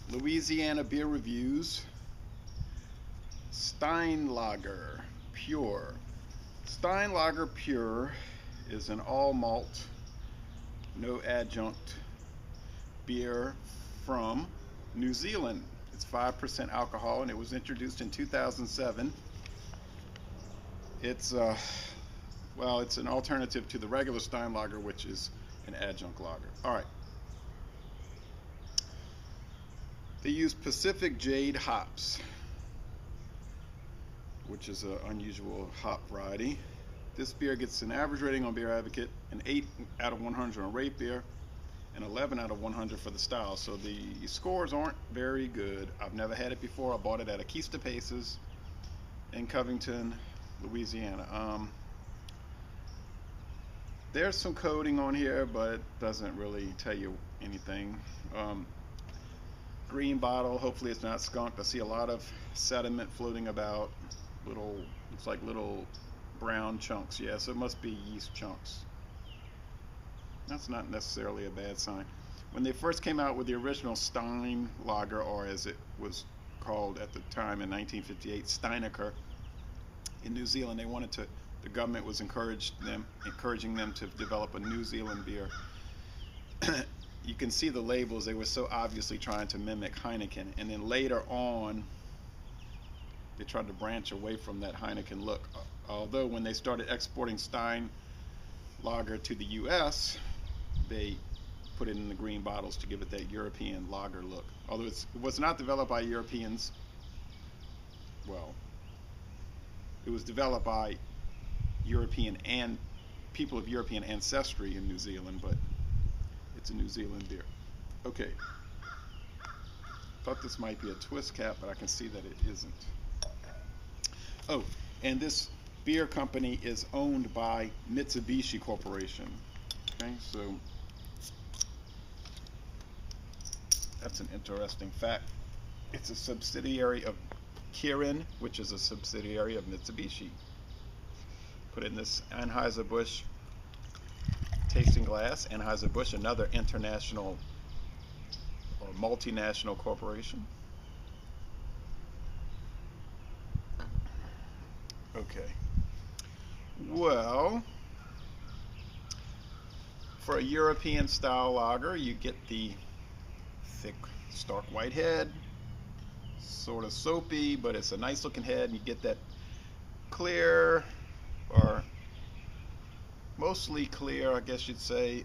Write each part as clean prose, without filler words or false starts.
Louisiana beer reviews. Steinlager Pure. Steinlager Pure is an all malt, no adjunct beer from New Zealand. It's 5% alcohol and it was introduced in 2007. It's well, it's an alternative to the regular Steinlager, which is an adjunct lager. All right. They use Pacific Jade hops, which is an unusual hop variety. This beer gets an average rating on Beer Advocate, an 8 out of 100 on Rate Beer, and 11 out of 100 for the style. So the scores aren't very good. I've never had it before. I bought it at Aquista Paces in Covington, Louisiana. There's some coding on here, but it doesn't really tell you anything. Green bottle, hopefully it's not skunked. I see a lot of sediment floating about. Looks like little brown chunks. Yeah, so it must be yeast chunks. That's not necessarily a bad sign. When they first came out with the original Steinlager, or as it was called at the time in 1958, Steinlager, in New Zealand, the government was encouraging them to develop a New Zealand beer. You can see the labels, they were so obviously trying to mimic Heineken, and then later on they tried to branch away from that Heineken look. Although when they started exporting Steinlager to the US, they put it in the green bottles to give it that European lager look. Although it was not developed by Europeans, well, it was developed by European and people of European ancestry in New Zealand, but it's a New Zealand beer. Okay. Thought this might be a twist cap, but I can see that it isn't. Oh, and this beer company is owned by Mitsubishi Corporation. Okay, so that's an interesting fact. It's a subsidiary of Kirin, which is a subsidiary of Mitsubishi. Put in this Anheuser-Busch tasting glass. Anheuser-Busch, another international or multinational corporation. Okay. Well, for a European style lager, you get the thick, stark white head, sort of soapy, but it's a nice looking head, and you get that clear, or mostly clear, I guess you'd say,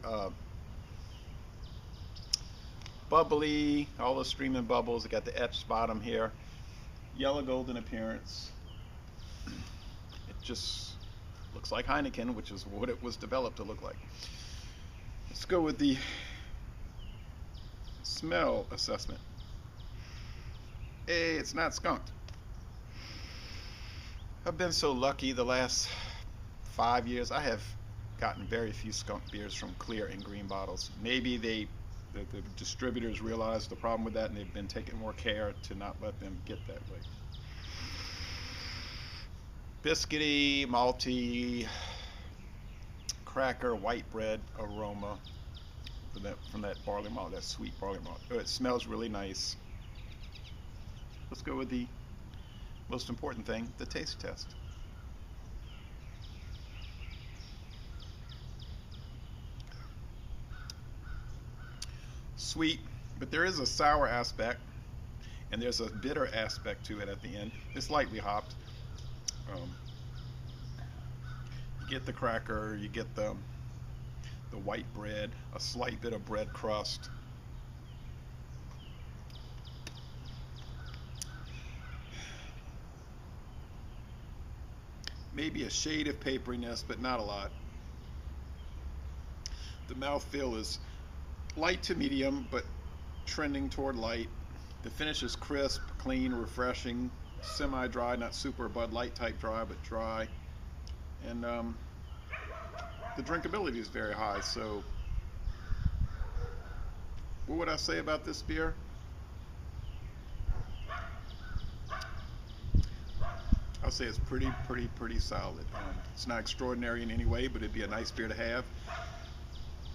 bubbly, all the streaming bubbles. They got the etched bottom here, yellow golden appearance. It just looks like Heineken, which is what it was developed to look like. Let's go with the smell assessment. Hey, it's not skunked. I've been so lucky the last 5 years. I have gotten very few skunk beers from clear and green bottles. Maybe the distributors realized the problem with that, and they've been taking more care to not let them get that way. Biscuity, malty, cracker, white bread aroma from that barley malt, that sweet barley malt. Oh, it smells really nice. Let's go with the most important thing, the taste test. Sweet, but there is a sour aspect, and there's a bitter aspect to it at the end. It's lightly hopped. You get the cracker, you get the white bread, a slight bit of bread crust. Maybe a shade of paperiness, but not a lot. The mouthfeel is light to medium, but trending toward light. The finish is crisp, clean, refreshing, semi-dry, not super Bud Light type dry, but dry. And the drinkability is very high. So what would I say about this beer? I'll say it's pretty solid. It's not extraordinary in any way, but it'd be a nice beer to have,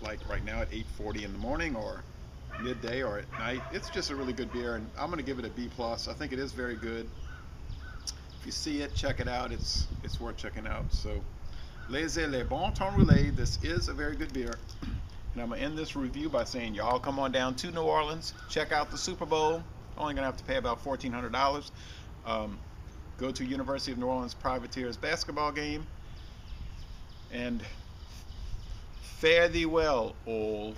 like right now at 8:40 in the morning, or midday or at night. It's just a really good beer, and I'm going to give it a B+. I think it is very good. If you see it, check it out. It's worth checking out. So, Laissez les bon temps rouler. This is a very good beer. And I'm going to end this review by saying, y'all come on down to New Orleans. Check out the Super Bowl. Only going to have to pay about $1,400. Go to University of New Orleans Privateers basketball game. And fare thee well, all.